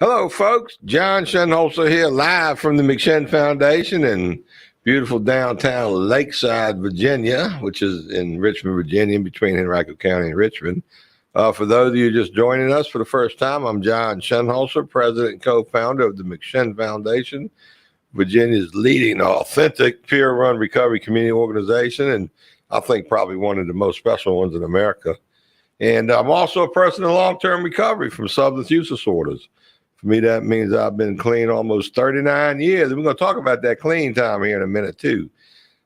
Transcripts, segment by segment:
Hello, folks. John Shinholser here, live from the McShin Foundation in beautiful downtown Lakeside, Virginia, which is in Richmond, Virginia, in between Henrico County and Richmond. For those of you just joining us for the first time, I'm John Shinholser, president and co-founder of the McShin Foundation, Virginia's leading authentic peer-run recovery community organization, and I think probably one of the most special ones in America. And I'm also a person in long-term recovery from substance use disorders. For me, that means I've been clean almost 39 years. And we're going to talk about that clean time here in a minute, too.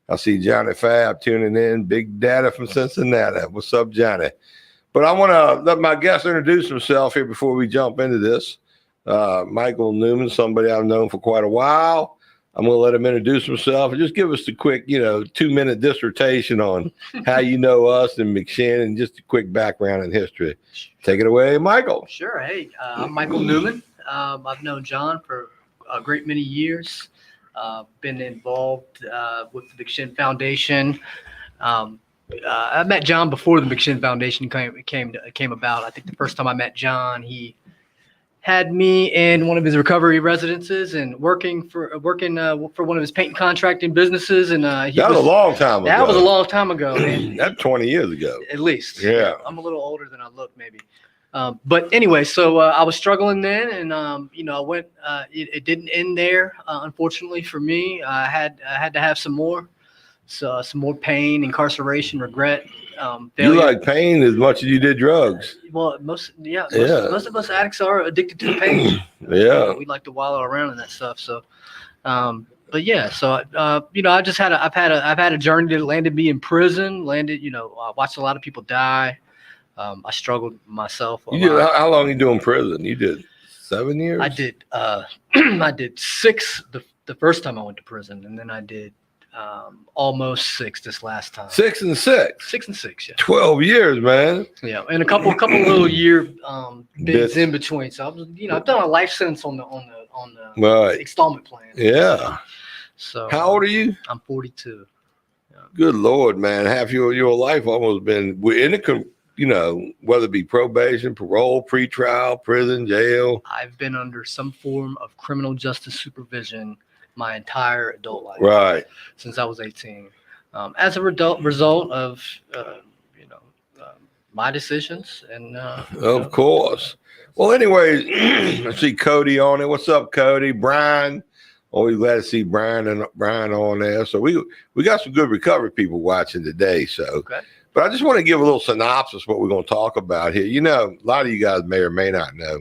I see Johnny Fab tuning in, Big Daddy from Cincinnati. What's up, Johnny? But I want to let my guest introduce himself here before we jump into this. Michael Newman, somebody I've known for quite a while. I'm going to let him introduce himself and just give us the quick, 2-minute dissertation on how you know us and McShin and just a quick background and history. Take it away, Michael. Sure. Hey, I'm Michael Newman. I've known John for a great many years. Been involved with the McShin Foundation. I met John before the McShin Foundation came about. I think the first time I met John, he had me in one of his recovery residences and working for one of his paint contracting businesses. And that was a long time ago. That was a long time ago. That's 20 years ago. At least. Yeah. I'm a little older than I look, maybe. But anyway, so I was struggling then, and I went. It didn't end there, unfortunately for me. I had to have some more pain, incarceration, regret. You like pain as much as you did drugs. Well, most of us addicts are addicted to the pain. Yeah, we like to wallow around in that stuff. So, but yeah, so I've had a journey that landed me in prison. I watched a lot of people die. I struggled myself. How long you do in prison? You did 7 years? I did. I did 6 the first time I went to prison, and then I did almost 6 this last time. 6 and 6. 6 and 6. Yeah. 12 years, man. Yeah, and a couple little year bits in between. So I was, I've done a life sentence on the right. installment plan. Yeah. So how old are you? I'm 42. Yeah. Good Lord, man! Half your life almost been in the whether it be probation, parole, pretrial, prison, jail. I've been under some form of criminal justice supervision my entire adult life. Right. Since I was 18. As a result of, my decisions. And of course. Well, anyways, I see Cody on it. What's up, Cody? Brian. Always glad to see Brian on there. So we got some good recovery people watching today. So. Okay. But I just want to give a little synopsis of what we're going to talk about here. A lot of you guys may or may not know.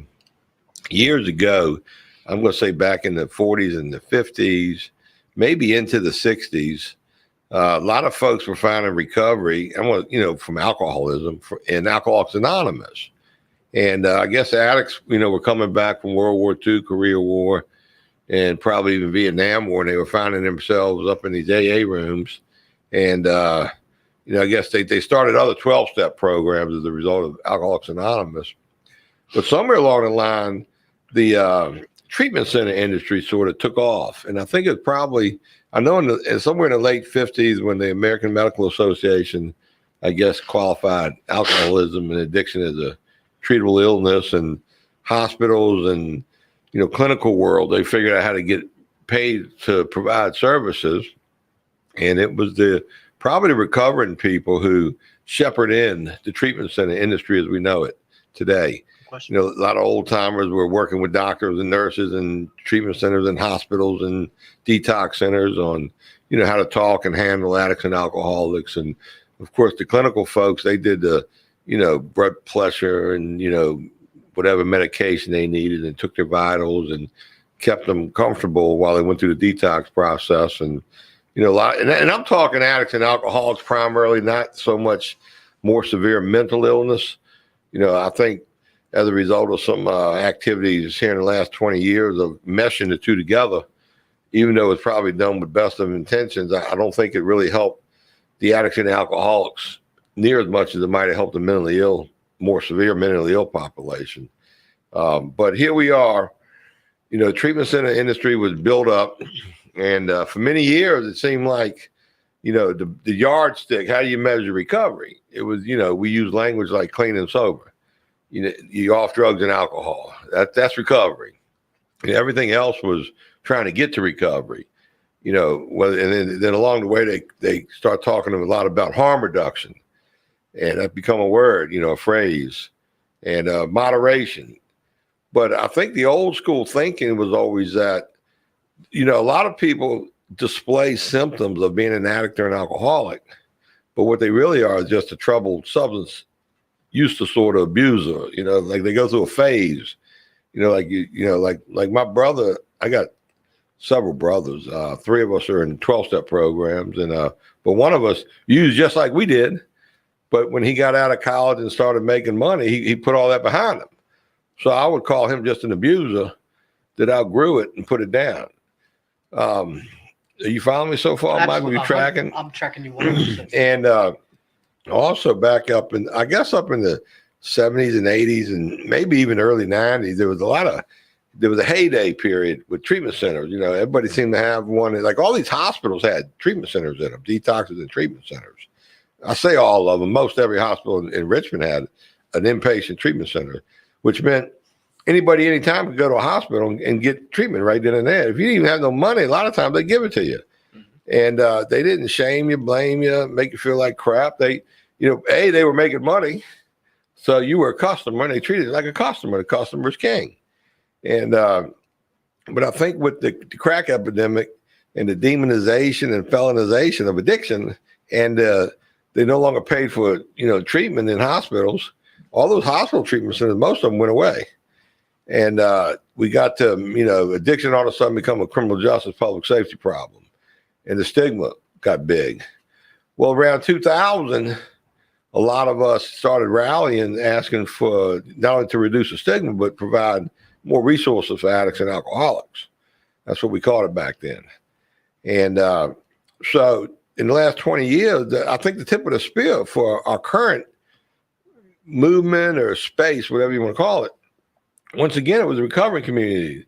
Years ago, I'm going to say back in the 40s and the 50s, maybe into the 60s, a lot of folks were finding recovery, from alcoholism in Alcoholics Anonymous. And I guess addicts, were coming back from World War II, Korea War, and probably even Vietnam War, and they were finding themselves up in these AA rooms. And, I guess they started other 12-step programs as a result of Alcoholics Anonymous. But somewhere along the line, the treatment center industry sort of took off. And I think it's probably, somewhere in the late 50s when the American Medical Association, I guess, qualified alcoholism and addiction as a treatable illness, and hospitals and, clinical world, they figured out how to get paid to provide services. And it was probably the recovering people who shepherd in the treatment center industry as we know it today. A lot of old timers were working with doctors and nurses and treatment centers and hospitals and detox centers on, how to talk and handle addicts and alcoholics. And of course, the clinical folks, they did the, blood pressure and, whatever medication they needed, and took their vitals and kept them comfortable while they went through the detox process. And, a lot, and I'm talking addicts and alcoholics primarily, not so much more severe mental illness. I think as a result of some activities here in the last 20 years of meshing the two together, even though it's probably done with best of intentions, I don't think it really helped the addicts and alcoholics near as much as it might have helped the mentally ill, more severe mentally ill population. But here we are. The treatment center industry was built up. And for many years, it seemed like, the yardstick, how do you measure recovery? It was, we use language like clean and sober. You're off drugs and alcohol. That's recovery. And everything else was trying to get to recovery. Well, and then along the way, they start talking a lot about harm reduction, and that become a word, a phrase, and moderation. But I think the old school thinking was always that, a lot of people display symptoms of being an addict or an alcoholic, but what they really are is just a troubled substance use disorder abuser. Like they go through a phase. Like my brother, I got several brothers. 3 of us are in 12-step programs, and but one of us used just like we did. But when he got out of college and started making money, he put all that behind him. So I would call him just an abuser that outgrew it and put it down. Are you following me so far, Absolutely. Michael? You tracking? I'm tracking you 100%. And also back up in, I guess, up in the 70s and 80s and maybe even early 90s, there was a heyday period with treatment centers. Everybody seemed to have one. Like all these hospitals had treatment centers in them, detoxes and treatment centers. I say all of them. Most every hospital in Richmond had an inpatient treatment center, which meant anybody, anytime could go to a hospital and get treatment right then and there. If you didn't even have no money, a lot of times they give it to you. And they didn't shame you, blame you, make you feel like crap. They were making money. So you were a customer, and they treated you like a customer. The customer's king. And but I think with the crack epidemic and the demonization and felonization of addiction, and they no longer paid for treatment in hospitals, all those hospital treatment centers, most of them went away. And we got to, addiction all of a sudden become a criminal justice public safety problem. And the stigma got big. Well, around 2000, a lot of us started rallying, asking for not only to reduce the stigma, but provide more resources for addicts and alcoholics. That's what we called it back then. And so in the last 20 years, I think the tip of the spear for our current movement or space, whatever you want to call it, once again, it was the recovery community,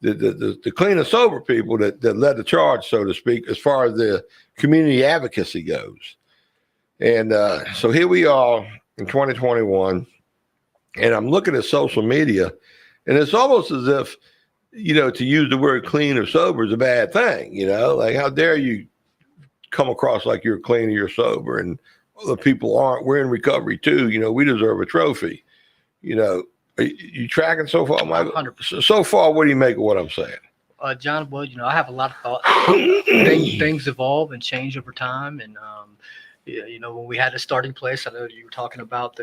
the clean and sober people that led the charge, so to speak, as far as the community advocacy goes. And so here we are in 2021, and I'm looking at social media, and it's almost as if, to use the word clean or sober is a bad thing, like how dare you come across like you're clean or you're sober, and other people aren't. We're in recovery too. We deserve a trophy. Are you tracking so far, Michael? 100%. So far, what do you make of what I'm saying? John, well, I have a lot of thoughts. Things evolve and change over time. And, when we had a starting place, I know you were talking about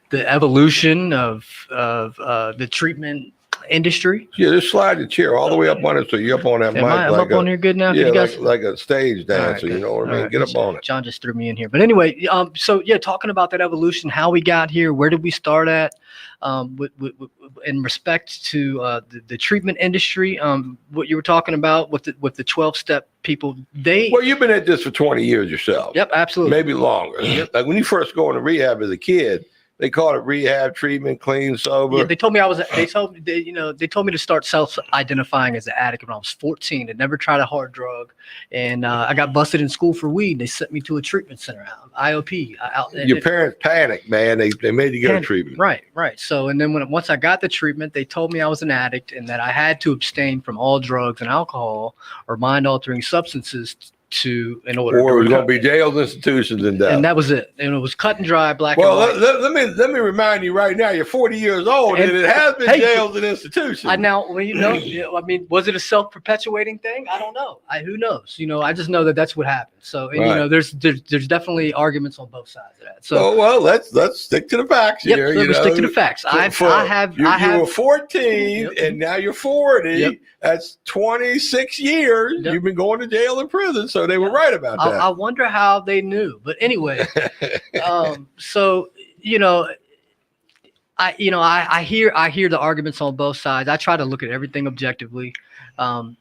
the evolution of the treatment industry. Yeah, just slide the chair all the way up on it so you're up on that mic. I'm up on here good now? Yeah, like a stage dancer, right, you know what I mean? Right. Get up on it. John just threw me in here. But anyway, talking about that evolution, how we got here, where did we start at? In respect to the treatment industry, what you were talking about with the 12-step people, well, you've been at this for 20 years yourself. Yep, absolutely. Maybe longer. Yep. Like when you first go into rehab as a kid, they call it rehab, treatment, clean, sober. Yeah, they told me they told me to start self-identifying as an addict when I was 14. I never tried a hard drug, and I got busted in school for weed. They sent me to a treatment center, IOP. Your parents panicked, man. They made you go to treatment. Right. So, and then once I got the treatment, they told me I was an addict and that I had to abstain from all drugs and alcohol or mind-altering substances in order. Or it was going to be jails, institutions, and death. And that was it. And it was cut and dry, black and white. Let me remind you right now, you're 40 years old, and it has been jails and institutions. Was it a self-perpetuating thing? I don't know. Who knows? I just know that that's what happened. So, and, there's definitely arguments on both sides of that. So, let's stick to the facts here. Let's stick to the facts. You were 14, yep. And now you're 40. Yep. That's 26 years. Yep. You've been going to jail and prison, so they were right about that. I wonder how they knew. But anyway, I hear the arguments on both sides. I try to look at everything objectively, and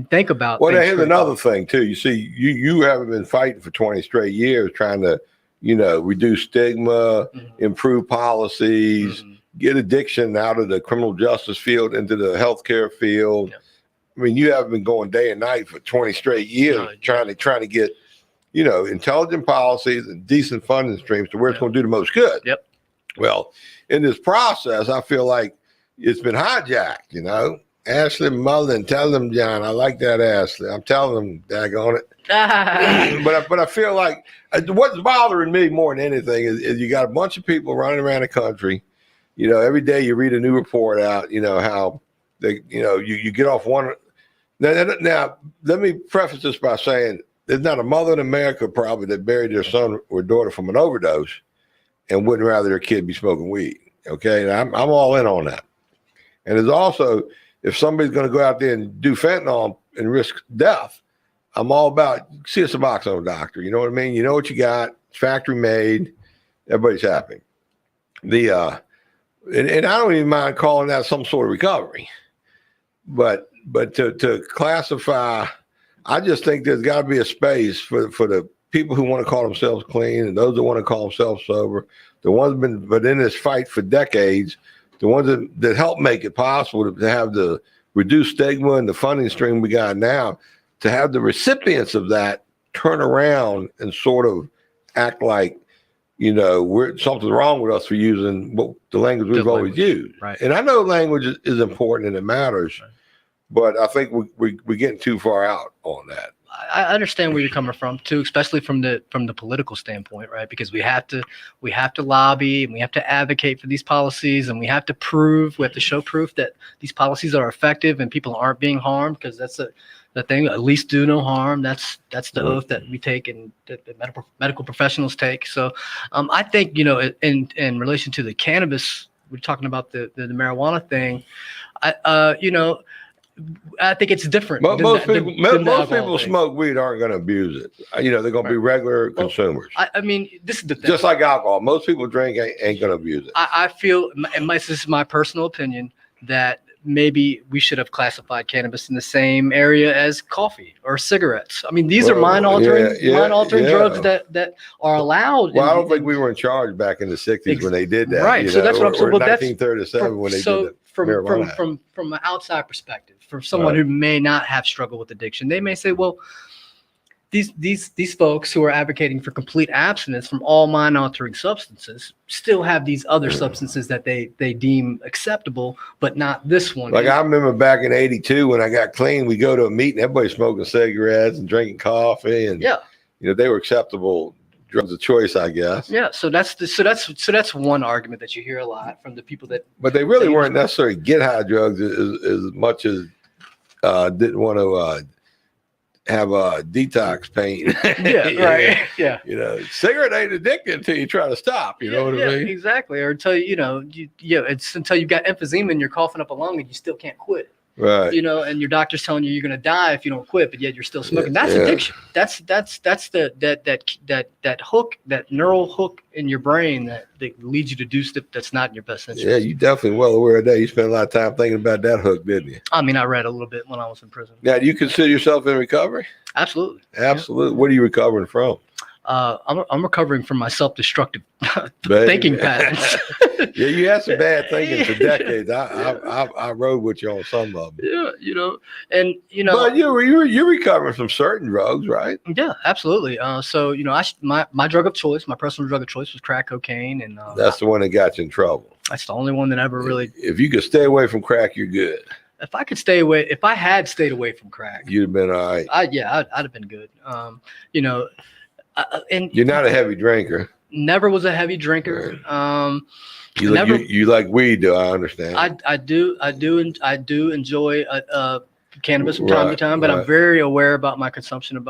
think about. Well, here's another thing too. You see, you haven't been fighting for 20 straight years, trying to, reduce stigma, improve policies, get addiction out of the criminal justice field into the healthcare field. Yeah. I mean, you haven't been going day and night for 20 straight years trying to get, intelligent policies and decent funding streams to where it's going to do the most good. Yep. Well, in this process, I feel like it's been hijacked, Ashley Mullen, tell them, John. I like that, Ashley. I'm telling them, daggone it. but I feel like what's bothering me more than anything is you got a bunch of people running around the country. Every day you read a new report out. How they, you get off one. Now, let me preface this by saying there's not a mother in America probably that buried their son or daughter from an overdose and wouldn't rather their kid be smoking weed. Okay, and I'm all in on that. And there's also, if somebody's going to go out there and do fentanyl and risk death, I'm all about see a Suboxone doctor. You know what I mean? You know what you got. It's factory made. Everybody's happy. And I don't even mind calling that some sort of recovery. But to classify, I just think there's got to be a space for the people who want to call themselves clean and those that want to call themselves sober, the ones been in this fight for decades, the ones that help make it possible to have the reduced stigma and the funding stream we got now, to have the recipients of that turn around and sort of act like, something's wrong with us for using the language we've always used. Right. And I know language is important and it matters, right. But I think we're getting too far out on that. I understand where you're coming from too, especially from the political standpoint, right? Because we have to lobby and we have to advocate for these policies, and we have to show proof that these policies are effective and people aren't being harmed, because that's the thing. At least do no harm. That's the oath that we take and that medical professionals take. So I think, in relation to the cannabis, we're talking about the marijuana thing. I think it's different. Most people smoke weed aren't going to abuse it. They're going to be regular consumers. I mean, this is the thing. Just like alcohol. Most people drink ain't going to abuse it. I feel, and this is my personal opinion, that maybe we should have classified cannabis in the same area as coffee or cigarettes. I mean, these are mind-altering drugs that are allowed. Well, I don't think we were in charge back in the 60s when they did that. Right. So that's what I'm saying. Or 1937 when they did that. From an outside perspective, from someone who may not have struggled with addiction, they may say, well, these folks who are advocating for complete abstinence from all mind-altering substances still have these other substances that they deem acceptable, but not this one. Like I remember back in '82 when I got clean, we go to a meeting, everybody smoking cigarettes and drinking coffee, and they were acceptable drugs of choice, I guess. Yeah, so that's one argument that you hear a lot from the people that. But they really weren't necessarily get high drugs as much as didn't want to have a detax pain. Yeah, right. Yeah. Cigarette ain't addicted until you try to stop. You know what I mean? Exactly. Or until it's until you've got emphysema and you're coughing up a lung and you still can't quit. Right. And your doctor's telling you you're going to die if you don't quit, but yet you're still smoking. That's addiction. That's that hook, that neural hook in your brain that leads you to do stuff that's not in your best interest. Yeah, you definitely well aware of that. You spent a lot of time thinking about that hook, didn't you? I mean, I read a little bit when I was in prison. Now, do you consider yourself in recovery? Absolutely. Absolutely. What are you recovering from? I'm recovering from my self-destructive thinking patterns. Yeah, you had some bad thinking for decades. I rode with you on some of them. Yeah, and But you're recovering from certain drugs, right? Yeah, absolutely. So my drug of choice, my personal drug of choice, was crack cocaine, and that's the one that got you in trouble. That's the only one that ever really. If you could stay away from crack, you're good. If I could stay away, if I had stayed away from crack, you'd have been all right. I'd have been good. And you're not a heavy drinker. Never was a heavy drinker. You like weed, do I understand? I do enjoy cannabis from time to time, but I'm very aware about my consumption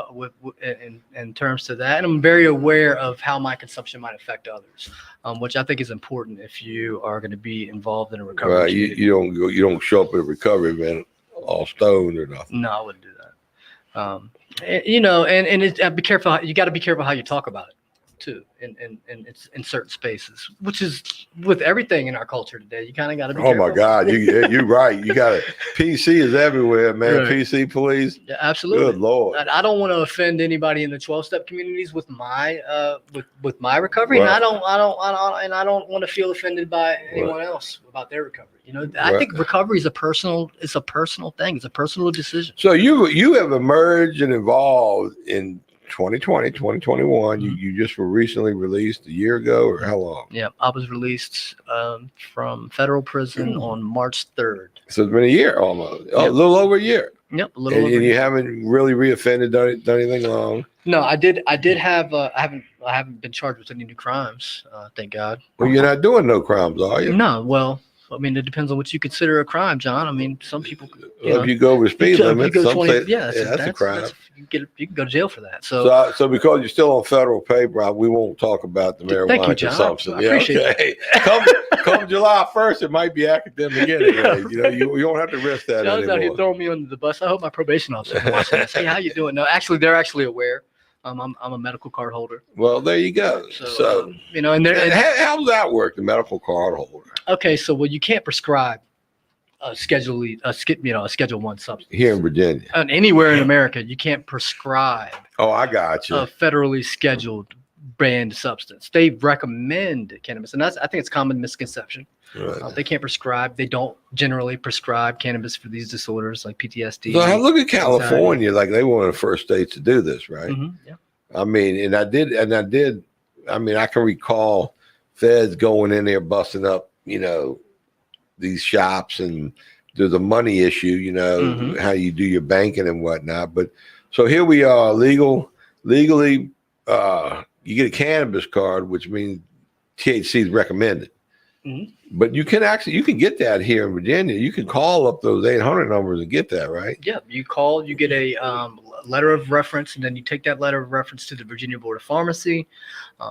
in terms to that, and I'm very aware of how my consumption might affect others, which I think is important if you are going to be involved in a recovery. Right, you don't show up at a recovery event all stoned or nothing. No, I wouldn't do that. And be careful. You got to be careful how you talk about it too, in certain spaces, which is with everything in our culture today. You kind of got to be careful. Oh my God, you're right. You got PC is everywhere, man. Right. PC police. Yeah, absolutely. Good Lord. I don't want to offend anybody in the 12-step communities with my with my recovery, and I don't want to feel offended by anyone else about their recovery. I think recovery is a personal thing. It's a personal decision. So you have emerged and evolved in 2020, 2021. Mhm. You just were recently released a year ago, or how long? Yeah, I was released from federal prison on March 3rd. So it's been a year almost. Oh, Yep. a little over a year. Yep, a little And over. a you year. haven't really reoffended, done anything wrong. No, I did have. I haven't been charged with any new crimes. Thank God. Well, you're not doing no crimes, are you? No, well, I mean, it depends on what you consider a crime, John. I mean, some people. Well, if you go over the speed limit, go some 20, say yeah, that's a crime. you can go to jail for that. So, So because you're still on federal paper, we won't talk about the marijuana thank you, John. consumption. I appreciate okay. Come July 1st, it might be academic anyway. You don't have to risk that John's out here anymore. throwing me under the bus. I hope my probation officer is watching this. Hey, how you doing? No, actually, they're actually aware. I'm a medical card holder. Well, there you go. So and how does that work? The medical card holder. Okay, so you can't prescribe a Schedule a Schedule 1 substance Here in Virginia. And anywhere in America. You can't prescribe Oh, I got you. a federally scheduled banned substance. They recommend cannabis, and I think it's a common misconception. Right. They can't prescribe. They don't generally prescribe cannabis for these disorders like PTSD. So I look at California, like they were one of the first states to do this, right? Mm-hmm, yeah. I mean, I can recall feds going in there busting up, these shops, and there's a money issue, Mm-hmm. how you do your banking and whatnot. But so here we are, legally, you get a cannabis card, which means THC is recommended. Mm-hmm. But you can get that here in Virginia. You can call up those 800 numbers and get that, right? Yeah, you call, you get a letter of reference, and then you take that letter of reference to the Virginia Board of Pharmacy.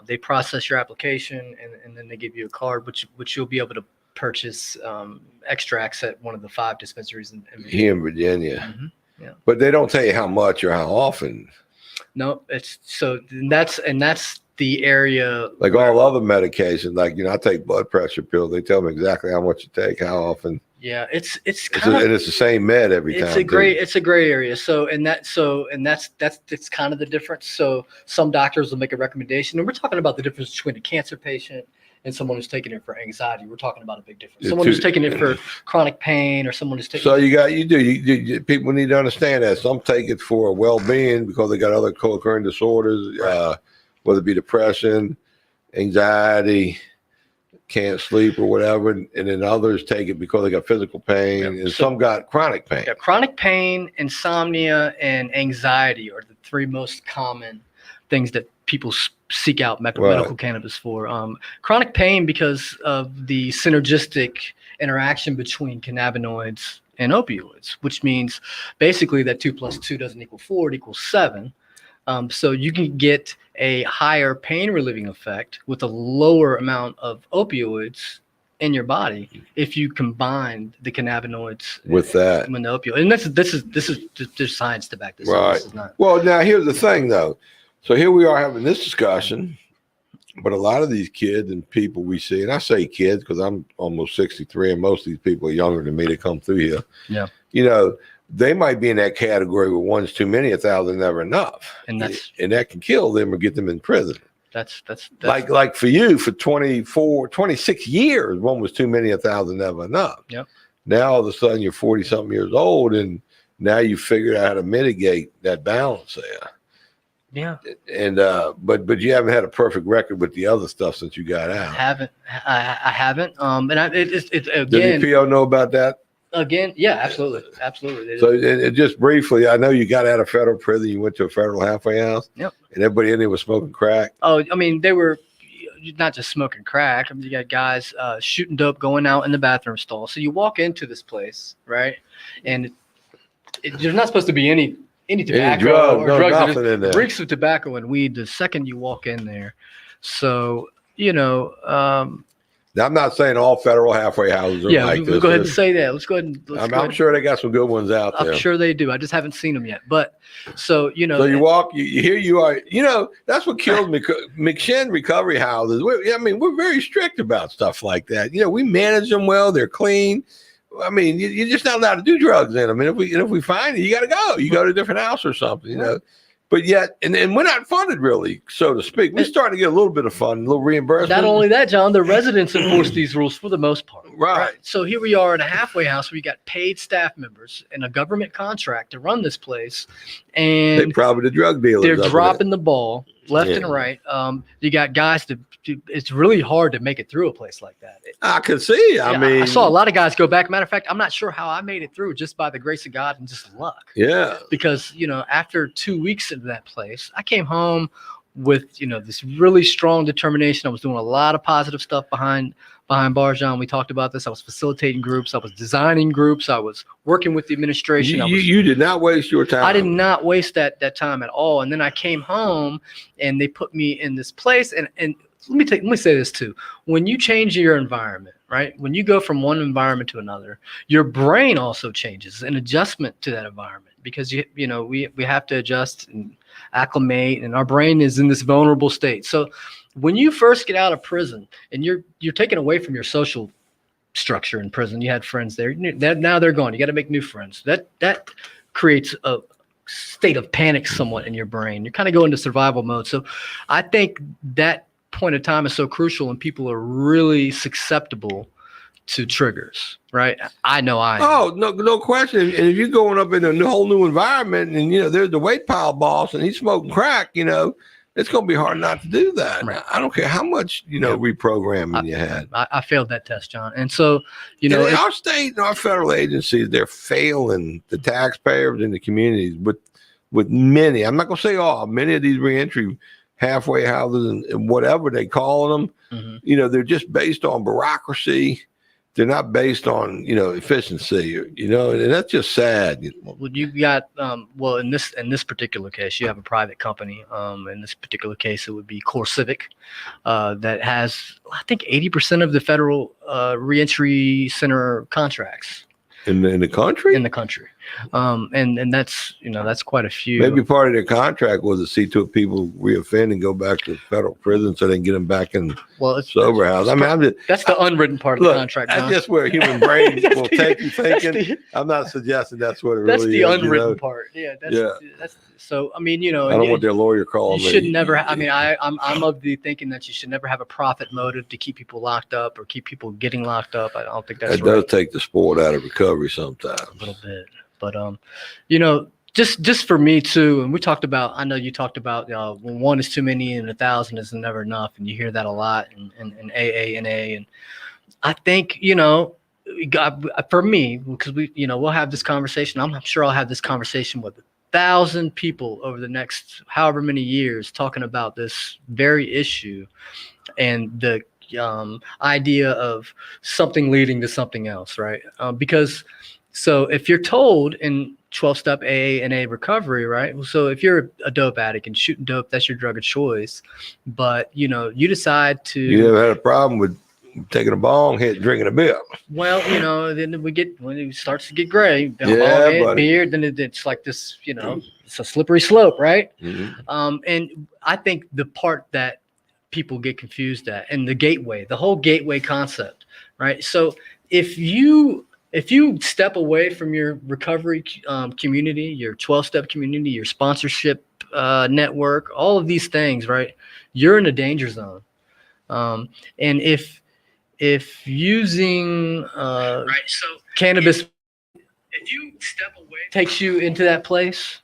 They process your application, and then they give you a card, which you'll be able to purchase extracts at one of the 5 dispensaries in Virginia. Here in Virginia. Mm-hmm. Yeah. But they don't tell you how much or how often. No, that's the area. Like all other medications, like I take blood pressure pills. They tell me exactly how much to take, how often. Yeah, and it's the same med every time. It's a gray area. That's kind of the difference. So some doctors will make a recommendation, and we're talking about the difference between a cancer patient and someone who's taking it for anxiety. We're talking about a big difference. Someone who's taking it for chronic pain, or someone who's taking. So you people need to understand that some take it for well-being because they got other co-occurring disorders, right. Whether it be depression, anxiety, can't sleep or whatever, and then others take it because they got physical pain, and some got chronic pain. Yeah, chronic pain, insomnia, and anxiety are the 3 most common things that people seek out medical cannabis for. Chronic pain because of the synergistic interaction between cannabinoids and opioids, which means basically that 2 + 2 doesn't equal 4, it equals 7. So you can get a higher pain relieving effect with a lower amount of opioids in your body if you combine the cannabinoids with that and the opioid. And this is there's science to back this up. Right. This is not. Well, now here's the thing though. So here we are having this discussion, but a lot of these kids and people we see, and I say kids because I'm almost 63, and most of these people are younger than me that come through here. Yeah. They might be in that category where one's too many, 1,000 never enough, and that can kill them or get them in prison. That's like for you, for 26 years, one was too many, 1,000 never enough. Yep. Now all of a sudden you're 40-something years old, and now you figured out how to mitigate that balance there. Yeah. And but you haven't had a perfect record with the other stuff since you got out. I haven't. And it's again. Did the PO know about that? Again, yeah, absolutely. So it just briefly, I know you got out of federal prison, you went to a federal halfway house. Yep. And everybody in there was smoking crack. Oh, I mean, they were not just smoking crack. I mean, you got guys shooting dope, going out in the bathroom stall. So you walk into this place, right? And there's not supposed to be any tobacco or drugs. Nothing in there. Reeks of tobacco and weed the second you walk in there. So, now, I'm not saying all federal halfway houses are like this. Yeah, go ahead and say that. Let's go ahead and. I'm sure they got some good ones out there. I'm sure they do. I just haven't seen them yet. But so So you walk. Here you are. That's what kills me. McShin recovery houses. We're very strict about stuff like that. We manage them well. They're clean. I mean, you're just not allowed to do drugs in them. And if we find it, you got to go. You go to a different house or something. But yet, and we're not funded really, so to speak. We're starting to get a little bit of fun, a little reimbursement. Not only that, John, the residents enforce these rules for the most part. Right. So here we are in a halfway house where you got paid staff members and a government contract to run this place, They and probably the drug dealers. they're up in dropping the ball left Yeah. and right. You got guys it's really hard to make it through a place like that. I can see. I mean, I saw a lot of guys go back. Matter of fact, I'm not sure how I made it through just by the grace of God and just luck. yeah. Because, after 2 weeks into that place, I came home with, this really strong determination. I was doing a lot of positive stuff behind bars, John. We talked about this. I was facilitating groups. I was designing groups. I was working with the administration. You did not waste your time. I did not waste that time at all. And then I came home and they put me in this place. And let me say this too. When you change your environment, right? When you go from one environment to another, your brain also changes, an adjustment to that environment, because we have to adjust and acclimate, and our brain is in this vulnerable state. So when you first get out of prison and you're taken away from your social structure in prison, you had friends there, now they're gone. You got to make new friends. That creates a state of panic somewhat in your brain. You kind of go into survival mode. So I think that point of time is so crucial, and people are really susceptible to triggers, right? I know I am. Oh, no question. And if you're going up in a whole new environment and, there's the weight pile boss and he's smoking crack, it's going to be hard not to do that. Right. I don't care how much, reprogramming you had. I failed that test, John. And so, our state and our federal agencies, they're failing the taxpayers and the communities with many, I'm not going to say all, many of these reentry halfway houses and whatever they call them, they're just based on bureaucracy. They're not based on, efficiency, and that's just sad. Well, you got, in this particular case, you have a private company. In this particular case, it would be Core Civic, that has, I think, 80% of the federal reentry center contracts in the country. And that's quite a few. Maybe part of their contract was to see to it people reoffend and go back to federal prison so they can get them back in sober house. That's the unwritten part of the contract, John. That's just where human brain will take you thinking. I'm not suggesting that's what it really is. That's the unwritten part. Yeah. That's so. I don't want their lawyer calling me. You should never. I'm of the thinking that you should never have a profit motive to keep people locked up or keep people getting locked up. I don't think that's right. It does take the sport out of recovery sometimes. A little bit. But just for me too, and I know you talked about when one is too many and 1,000 is never enough, and you hear that a lot in AA and A, and I think for me, because we'll have this conversation. I'm sure I'll have this conversation with 1,000 people over the next however many years talking about this very issue, and the idea of something leading to something else, right? Because so if you're told in 12-step AA and A recovery, right? So if you're a dope addict and shooting dope, that's your drug of choice. But, you decide to... You never had a problem with taking a bong hit, drinking a beer. Well, then when it starts to get gray, beer, then it's like this, it's a slippery slope, right? Mm-hmm. And I think the part that people get confused at, and the whole gateway concept, right? So if you step away from your recovery community, your 12-step community, your sponsorship network, all of these things, right? You're in a danger zone. And if using cannabis, if you step away, takes you into that place.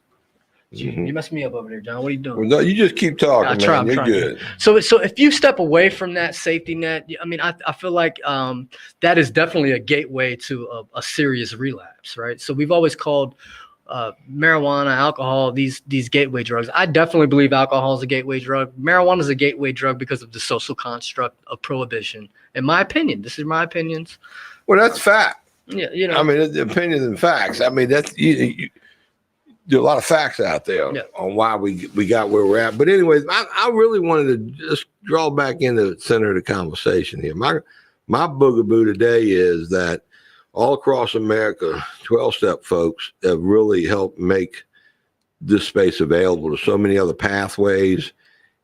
You messed me up over there, John. What are you doing? Well, no, you just keep talking, man. You're good. So if you step away from that safety net, I feel like that is definitely a gateway to a serious relapse, right? So we've always called marijuana, alcohol, these gateway drugs. I definitely believe alcohol is a gateway drug. Marijuana is a gateway drug because of the social construct of prohibition. In my opinion, this is my opinions. Well, that's fact. Yeah, it's opinions and facts. That's there are a lot of facts out there on why we got where we're at. But anyways, I really wanted to just draw back into the center of the conversation here. My boogaboo today is that all across America, 12-step folks have really helped make this space available to so many other pathways.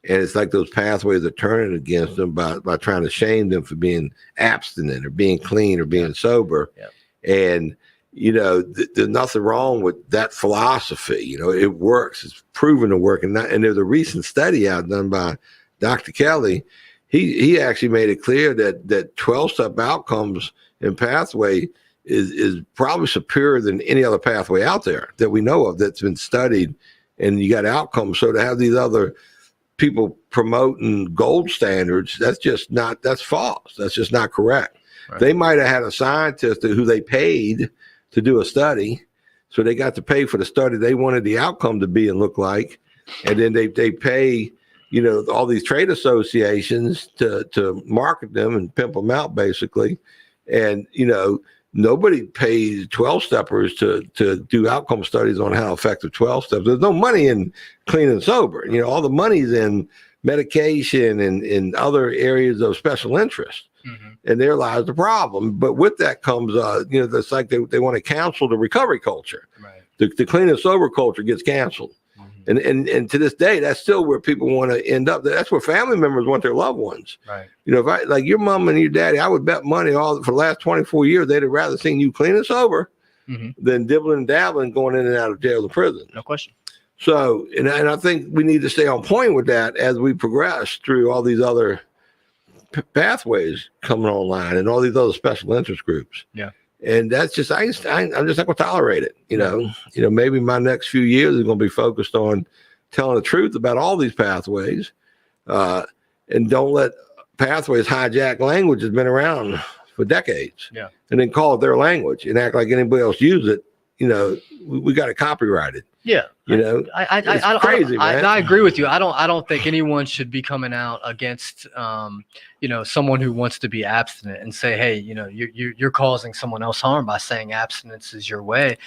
And it's like those pathways are turning against them by trying to shame them for being abstinent or being clean or being sober. Yeah. And there's nothing wrong with that philosophy. It works. It's proven to work. And there's a recent study out done by Dr. Kelly. He actually made it clear that 12-step outcomes and pathway is probably superior than any other pathway out there that we know of that's been studied and you got outcomes. So to have these other people promoting gold standards, that's false. That's just not correct. Right. They might have had a scientist who they paid to do a study, so they got to pay for the study they wanted the outcome to be and look like, and then they pay, you know, all these trade associations to market them and pimp them out basically, and you know, nobody pays 12-steppers to do outcome studies on how effective 12 steps. There's no money in clean and sober. You know, all the money's in medication and in other areas of special interest. Mm-hmm. And there lies the problem. But with that comes, you know, it's like they want to cancel the recovery culture. Right. The clean and sober culture gets canceled. Mm-hmm. And to this day, that's still where people want to end up. That's where family members want their loved ones. Right. You know, if I like your mom and your daddy, I would bet money for the last 24 years, they'd have rather seen you clean and sober than dibbling and dabbling going in and out of jail and prison. No question. So, and I think we need to stay on point with that as we progress through all these other pathways coming online and all these other special interest groups. Yeah. And that's just, I'm just not going to tolerate it. You know, maybe my next few years is going to be focused on telling the truth about all these pathways, and don't let pathways hijack language that's been around for decades. Yeah. And then call it their language and act like anybody else use it. You know, we got to copyright it. Yeah, you know, I agree with you. I don't think anyone should be coming out against, you know, someone who wants to be abstinent and say, hey, you know, you're causing someone else harm by saying abstinence is your way.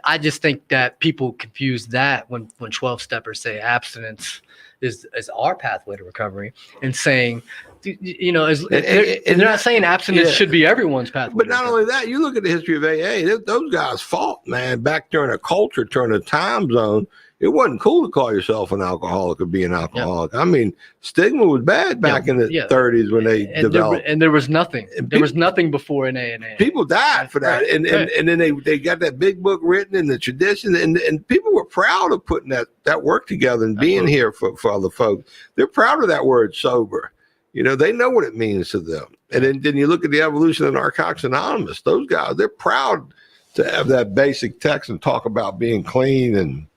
I just think that people confuse that when 12-steppers say abstinence is our pathway to recovery, and saying, you know, they're not saying abstinence should be everyone's pathway. But not only that, you look at the history of AA, those guys fought, man, back during a culture, during a time zone. It wasn't cool to call yourself an alcoholic or be an alcoholic. Yeah. I mean, stigma was bad back in the 30s when they developed. And there was nothing. There was nothing before an AA. People died for that. And then they got that big book written in the tradition. And people were proud of putting that work together and being here for other folks. They're proud of that word sober. You know, they know what it means to them. And then you look at the evolution of Narcotics Anonymous. Those guys, they're proud to have that basic text and talk about being clean and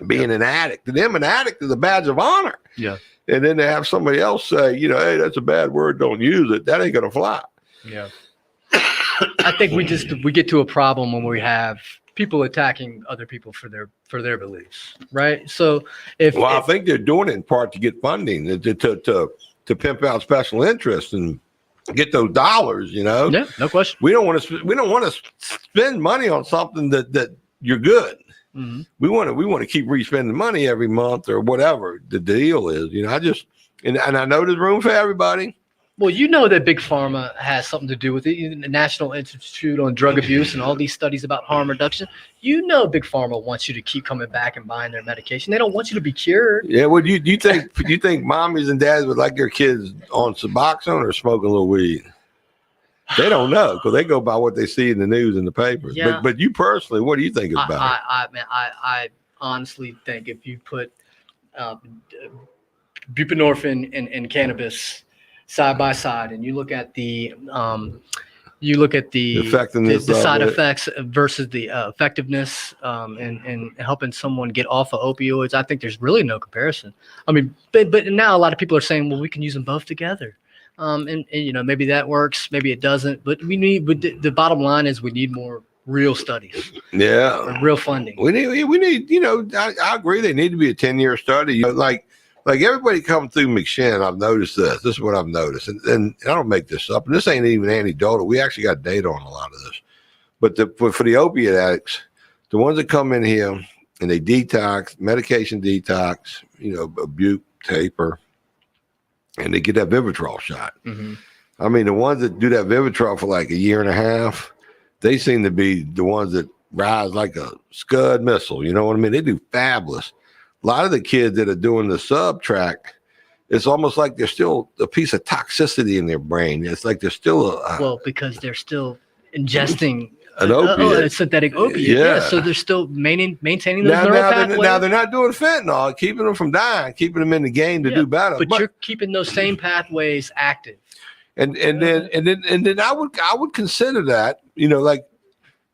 being an addict. To them, an addict is a badge of honor. Yeah. And then they have somebody else say, you know, hey, that's a bad word, don't use it. That ain't gonna fly. Yeah. I think we get to a problem when we have people attacking other people for their beliefs, right? So I think they're doing it in part to get funding, to pimp out special interests and get those dollars, you know. Yeah, no question. We don't want to spend money on something that you're good. Mm-hmm. We want to keep re-spending money every month or whatever the deal is. You know, and I know there's room for everybody. Well, you know that Big Pharma has something to do with it. The National Institute on Drug Abuse and all these studies about harm reduction. You know, Big Pharma wants you to keep coming back and buying their medication. They don't want you to be cured. Yeah. Well, you think mommies and dads would like their kids on Suboxone or smoking a little weed? They don't know because they go by what they see in the news and the papers. Yeah. But you personally, what do you think about it? I honestly think if you put buprenorphine and cannabis side by side, and you look at the effectiveness, the side effects versus the effectiveness, and helping someone get off of opioids, I think there's really no comparison. I mean, but now a lot of people are saying, well, we can use them both together. And you know, maybe that works, maybe it doesn't, but the bottom line is we need more real studies. Yeah. Real funding. We need, you know, I agree. They need to be a 10-year study. You know, like everybody come through McShin. I've noticed this. This is what I've noticed. And I don't make this up. And this ain't even anecdotal. We actually got data on a lot of this. But for the opiate addicts, the ones that come in here and they detox, medication detox, you know, a butte, taper, and they get that Vivitrol shot. Mm-hmm. I mean, the ones that do that Vivitrol for like a year and a half, they seem to be the ones that rise like a Scud missile. You know what I mean? They do fabulous. A lot of the kids that are doing the sub-track, it's almost like there's still a piece of toxicity in their brain. It's like there's still because they're still ingesting an opiate, a synthetic opiate. Yeah. So they're still maintaining those neural pathways. Now they're not doing fentanyl, keeping them from dying, keeping them in the game to do better. But you're keeping those same pathways active. And then I would consider that, you know, like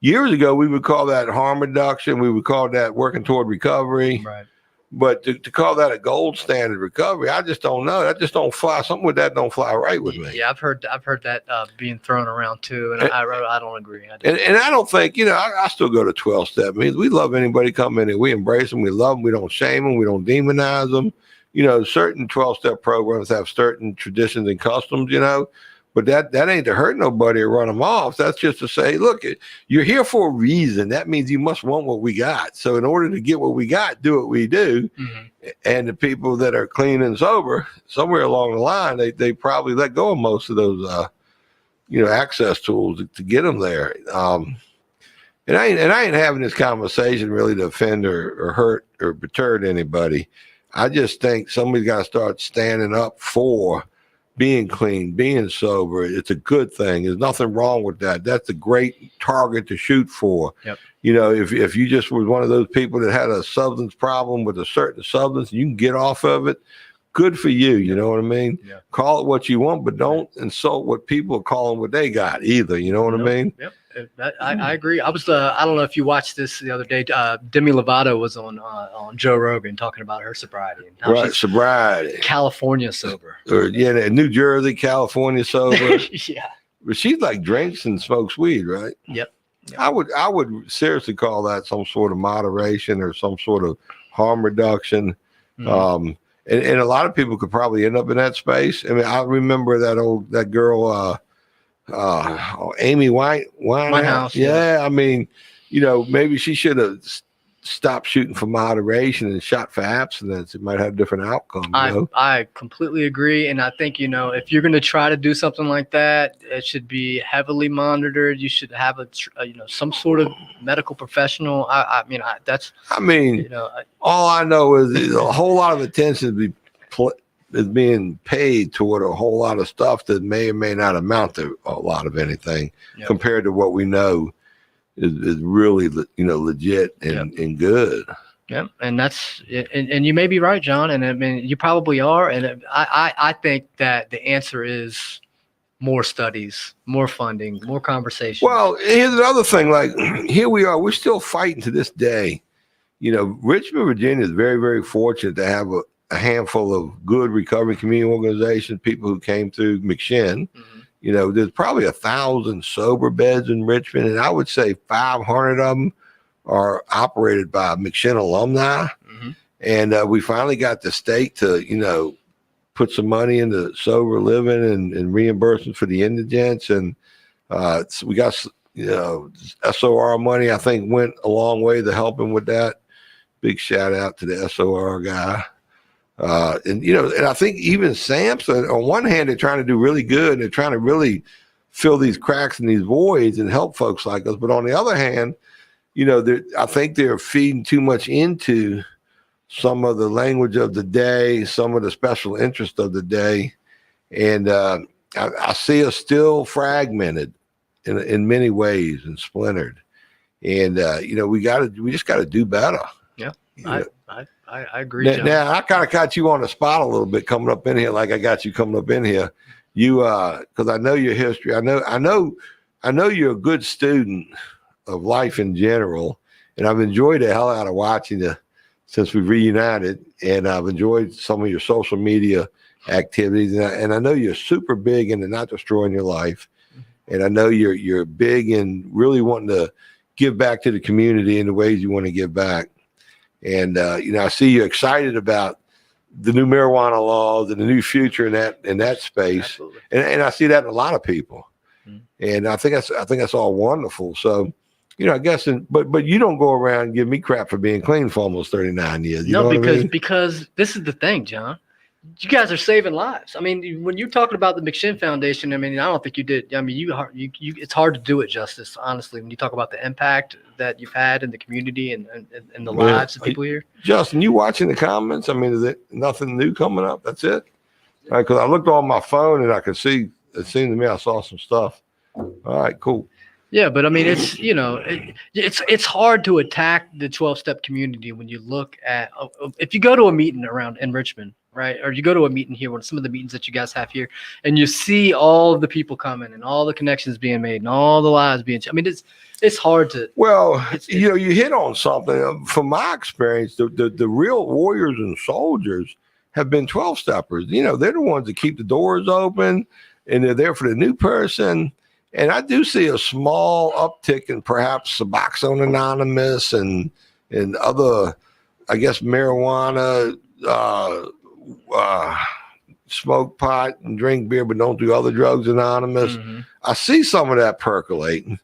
years ago we would call that harm reduction. We would call that working toward recovery. Right. But to call that a gold standard recovery, I just don't know. That just don't fly. Something with that don't fly right with me. Yeah, I've heard that being thrown around too, and I don't agree. And I don't think, I still go to 12-step meetings. We love anybody come in and we embrace them. We love them. We don't shame them. We don't demonize them. Certain 12-step programs have certain traditions and customs, but that ain't to hurt nobody or run them off. That's just to say, look, you're here for a reason. That means you must want what we got. So in order to get what we got, do what we do. Mm-hmm. And the people that are clean and sober, somewhere along the line, they probably let go of most of those, access tools to get them there. And I ain't having this conversation really to offend or hurt or perturb anybody. I just think somebody's got to start standing up for being clean, being sober. It's a good thing. There's nothing wrong with that. That's a great target to shoot for. Yep. If you just was one of those people that had a substance problem with a certain substance, you can get off of it. Good for you. You know what I mean? Yeah. Call it what you want, but don't insult what people are calling what they got either. You know what I mean? Yep. I agree. I was I don't know if you watched this the other day. Demi Lovato was on Joe Rogan talking about her sobriety and how she's sobriety, California sober, or New Jersey, California sober. Yeah, but she drinks and smokes weed, right? Yep. I would seriously call that some sort of moderation or some sort of harm reduction. Mm-hmm. And a lot of people could probably end up in that space. I mean, I remember that girl. Amy Winehouse. Yeah, I mean, maybe she should have stopped shooting for moderation and shot for abstinence. It might have a different outcome. I completely agree, and I think if you're going to try to do something like that, it should be heavily monitored. You should have some sort of medical professional. All I know is a whole lot of attention is being paid toward a whole lot of stuff that may or may not amount to a lot of anything. Yep. Compared to what we know is really, legit and good. Yeah. And that's, and you may be right, John. And I mean, you probably are. And I think that the answer is more studies, more funding, more conversation. Well, here's another thing. Like, here we are, we're still fighting to this day. Richmond, Virginia is very, very fortunate to have a handful of good recovery community organizations, people who came through McShin. Mm-hmm. There's probably 1,000 sober beds in Richmond, and I would say 500 of them are operated by McShin alumni. Mm-hmm. And we finally got the state to, put some money into sober living and reimbursement for the indigents. And so we got, SOR money, I think, went a long way to helping with that. Big shout out to the SOR guy. And I think even Samson, on one hand, they're trying to do really good. They're trying to really fill these cracks and these voids and help folks like us. But on the other hand, I think they're feeding too much into some of the language of the day, some of the special interest of the day. And I see us still fragmented in many ways and splintered. And, we just got to do better. Yeah. I agree. Now I kind of got you on the spot a little bit coming up in here, like I got you coming up in here. You, because I know your history. I know you're a good student of life in general, and I've enjoyed the hell out of watching you since we've reunited. And I've enjoyed some of your social media activities, and I know you're super big into not destroying your life, and I know you're big in really wanting to give back to the community in the ways you want to give back. And I see you excited about the new marijuana laws and the new future in that space. And I see that in a lot of people. Mm-hmm. And I think that's all wonderful. So, I guess, but you don't go around and give me crap for being clean for almost 39 years. You know because this is the thing, John. You guys are saving lives. I mean, when you're talking about the McShin Foundation, I mean, I don't think you did. I mean, you it's hard to do it justice, honestly, when you talk about the impact that you've had in the community and the lives of people here. Justin, you watching the comments? I mean, is it nothing new coming up? That's it? All right, because I looked on my phone and I could see, it seemed to me I saw some stuff. All right, cool. Yeah, but I mean, it's it's hard to attack the 12-step community when you look at if you go to a meeting around in Richmond, right, or you go to a meeting here, one of some of the meetings that you guys have here, and you see all the people coming and all the connections being made and all the lives being. I mean, it's hard to. Well, you hit on something. From my experience, the real warriors and soldiers have been 12-steppers. They're the ones that keep the doors open, and they're there for the new person. And I do see a small uptick in perhaps Suboxone Anonymous and other, I guess, marijuana, smoke pot and drink beer, but don't do other drugs Anonymous. Mm-hmm. I see some of that percolating,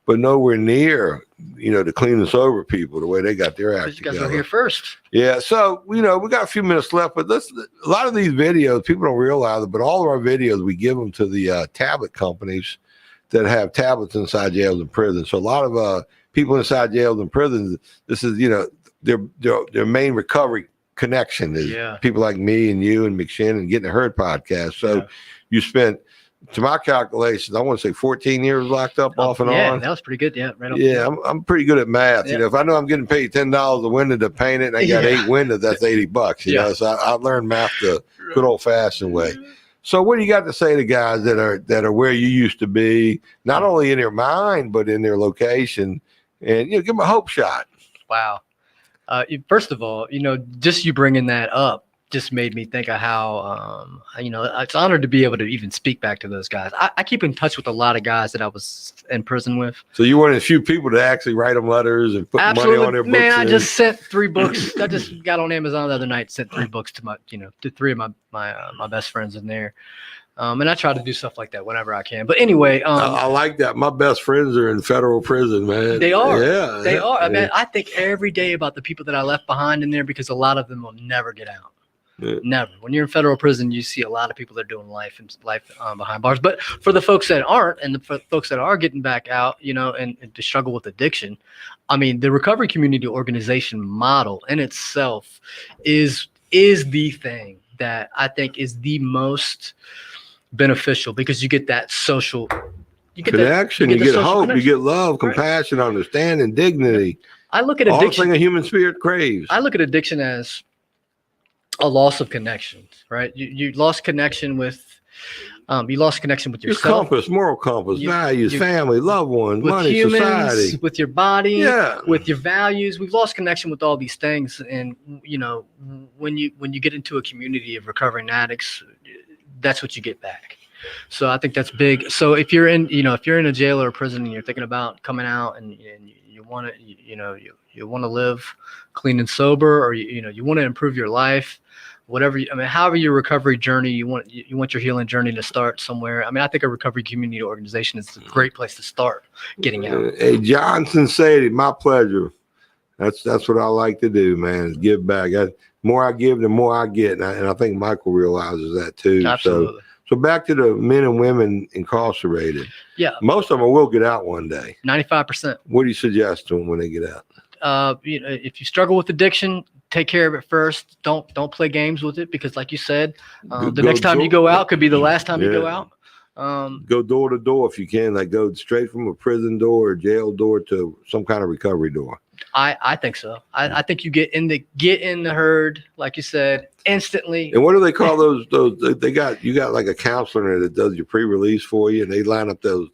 but nowhere near, the clean and sober people the way they got their act together. You guys are here first. Yeah, so we got a few minutes left, but a lot of these videos people don't realize it, but all of our videos we give them to the tablet companies that have tablets inside jails and prisons. So a lot of people inside jails and prisons, this is their main recovery connection is people like me and you and McShin and Getting the Herd podcast. So you spent, to my calculations, I want to say 14 years locked up off and on. Yeah, that was pretty good. Yeah, right. I'm pretty good at math. If I know I'm getting paid $10 a window to paint it, and I got 8 windows, that's $80. You know, so I learned math the good old fashioned way. So what do you got to say to guys that are where you used to be, not only in their mind but in their location, and give them a hope shot? Wow. First of all, just you bringing that up just made me think of how, it's an honor to be able to even speak back to those guys. I keep in touch with a lot of guys that I was in prison with. So you one of the few people to actually write them letters and put money on their books. Man, I just sent 3 books. I just got on Amazon the other night, sent 3 books to to 3 of my best friends in there. And I try to do stuff like that whenever I can. But anyway, I like that. My best friends are in federal prison, man. They are. Yeah, they are. I mean, I think every day about the people that I left behind in there because a lot of them will never get out. Yeah. Never. When you're in federal prison, you see a lot of people that are doing life behind bars. But for the folks that aren't, and the folks that are getting back out, and to struggle with addiction, I mean, the recovery community organization model in itself is the thing that I think is the most beneficial because you get that social connection, you get hope, you get love, compassion, understanding, dignity. I look at addiction. All the thing a human spirit craves. I look at addiction as a loss of connection, right? You lost connection with yourself. Your compass, moral compass, values, family, loved ones, money, humans, society. With your body, with your values. We've lost connection with all these things. And, when you get into a community of recovering addicts, that's what you get back. So I think that's big. So if you're in a jail or a prison and you're thinking about coming out and you want to, you want to live clean and sober, or you want to improve your life, whatever. However your recovery journey, you want your healing journey to start somewhere. I mean, I think a recovery community organization is a great place to start getting out. Hey, John Shinholser, my pleasure. That's what I like to do, man. Is give back. The more I give, the more I get, and I think Michael realizes that too. Absolutely. So back to the men and women incarcerated. Yeah. Most of them will get out one day. 95%. What do you suggest to them when they get out? If you struggle with addiction, take care of it first. Don't play games with it because, like you said, the next time you go out could be the last time you go out. Go door to door if you can. Like go straight from a prison door or jail door to some kind of recovery door. I think so. I think you get in the herd, like you said, instantly. And what do they call those? You got like a counselor that does your pre-release for you, and they line up those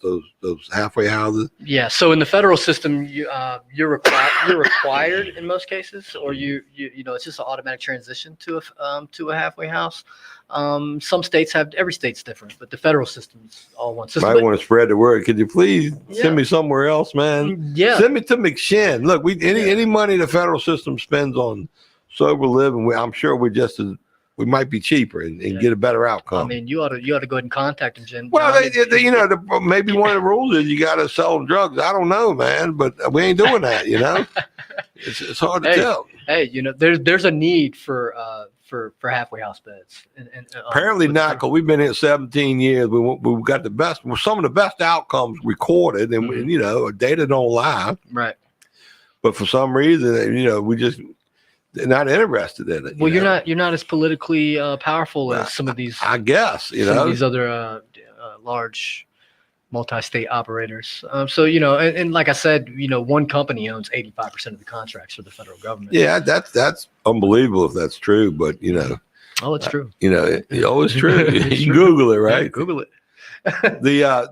halfway houses. Yeah. So in the federal system, you're required in most cases, or it's just an automatic transition to a halfway house. Some states every state's different, but the federal system's all one system. Might want to spread the word. Could you please send me somewhere else, man? Yeah. Send me to McShin. Look, any money the federal system spends on sober living, I'm sure we might be cheaper and get a better outcome. I mean, you ought to go ahead and contact them, Jen. Well, maybe one of the rules is you got to sell them drugs. I don't know, man, but we ain't doing that. It's hard to tell. Hey, there's a need for halfway house beds. And apparently not, because we've been here 17 years. We've got some of the best outcomes recorded, and data don't lie. Right. But for some reason, they're not interested in it. Well, you're not as politically powerful as some of these. I guess some of these other large multi-state operators. So, and like I said, one company owns 85% of the contracts for the federal government. Yeah, that's unbelievable if that's true. But Oh, it's true. It's always true. It's You true. Google it, right? Yeah, Google it.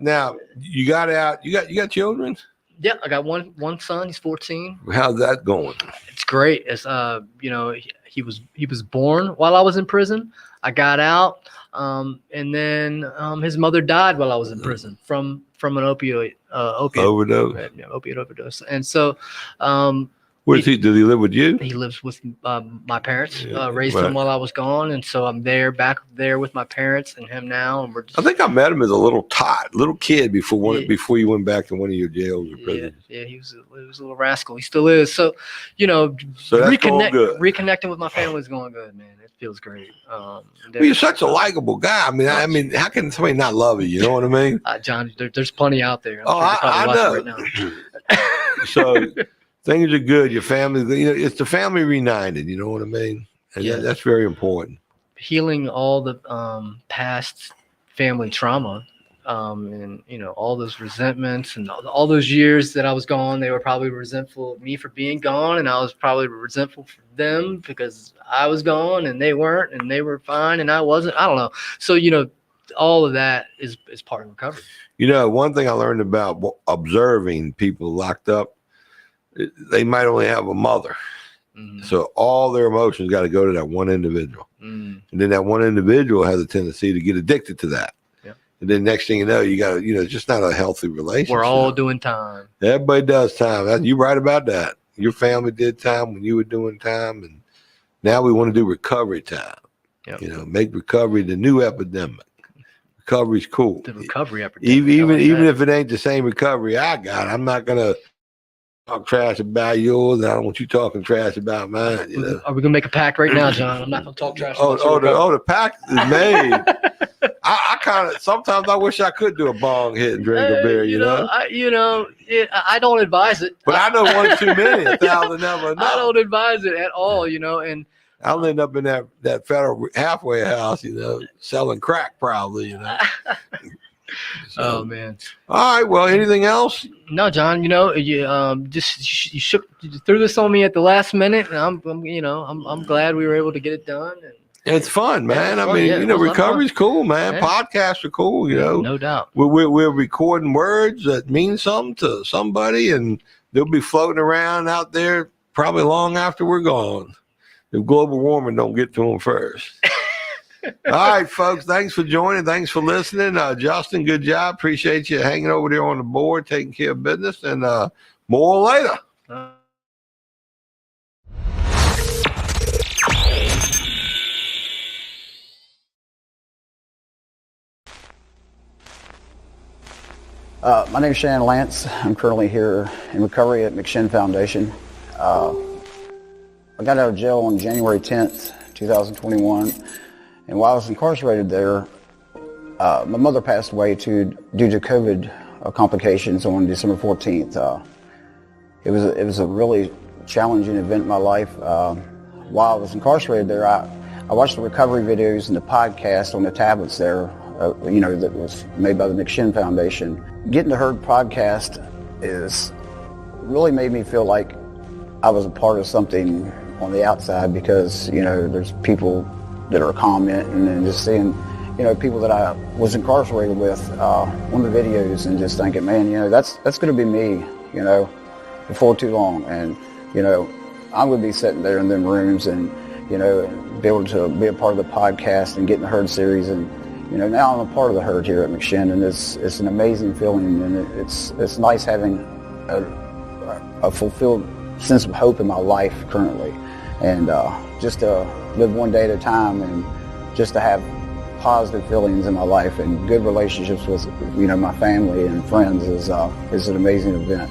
Now you got out. You got children? Yeah, I got one son. He's 14. How's that going? It's great. It's he was born while I was in prison. I got out, and then his mother died while I was in prison from an opiate Overdose. Opiate overdose. And so, Does he live with you? he lives with my parents. Yeah, Raised right. him while I was gone, and so I'm back there with my parents and him now. And we're just, I think I met him as a little kid before you went back to one of your jails or prisons. Yeah, he was a little rascal. He still is. So, So that's going good. Reconnecting with my family is going good, man. It feels great. Well, you're such a likable guy. I mean, how can somebody not love you? You know what I mean? John, there's plenty out there. I know. Right now. So things are good. Your family, it's the family reunited. You know what I mean? And Yeah. that's very important. Healing all the past family trauma, and all those resentments and all those years that I was gone. They were probably resentful of me for being gone, and I was probably resentful for them because I was gone and they weren't, and they were fine and I wasn't. I don't know. So all of that is part of recovery. One thing I learned about observing people locked up, they might only have a mother. Mm. So all their emotions got to go to that one individual. Mm. And then that one individual has a tendency to get addicted to that. Yep. And then next thing you know, you got to, it's just not a healthy relationship. We're all doing time. Everybody does time. You're right about that. Your family did time when you were doing time. And now we want to do recovery time. Yep. Make recovery the new epidemic. Recovery's cool. The recovery epidemic. Even if it ain't the same recovery I got, I'm not going to talk trash about yours, and I don't want you talking trash about mine. Are we gonna make a pact right now, John? I'm not gonna talk trash. The pact is made. I kind of sometimes I wish I could do a bong hit and drink a beer. I don't advise it. But I know one too many. 1,000 never know. I don't advise it at all. And I'll end up in that federal halfway house, selling crack probably. Oh man! All right. Well, anything else? No, John. You threw this on me at the last minute, and I'm glad we were able to get it done. And it's fun, man. I mean, recovery's cool, man. Yeah. Podcasts are cool. No doubt. We're recording words that mean something to somebody, and they'll be floating around out there probably long after we're gone. If global warming don't get to them first. All right, folks. Thanks for joining. Thanks for listening. Justin, good job. Appreciate you hanging over there on the board, taking care of business, and more later. My name is Shannon Lance. I'm currently here in recovery at McShin Foundation. I got out of jail on January 10th, 2021. And while I was incarcerated there, my mother passed away due to COVID complications on December 14th. It was a really challenging event in my life. While I was incarcerated there, I watched the recovery videos and the podcast on the tablets there, that was made by the McShin Foundation. Getting the Heard podcast really made me feel like I was a part of something on the outside because, there's people that are commenting and just seeing, people that I was incarcerated with on the videos and just thinking, man, that's going to be me, before too long. And, I'm going to be sitting there in them rooms and, be able to be a part of the podcast and getting the Heard series. And, now I'm a part of the Heard here at McShin, and it's an amazing feeling, and it's nice having a fulfilled sense of hope in my life currently. And just to live one day at a time and just to have positive feelings in my life and good relationships with, my family and friends is an amazing event.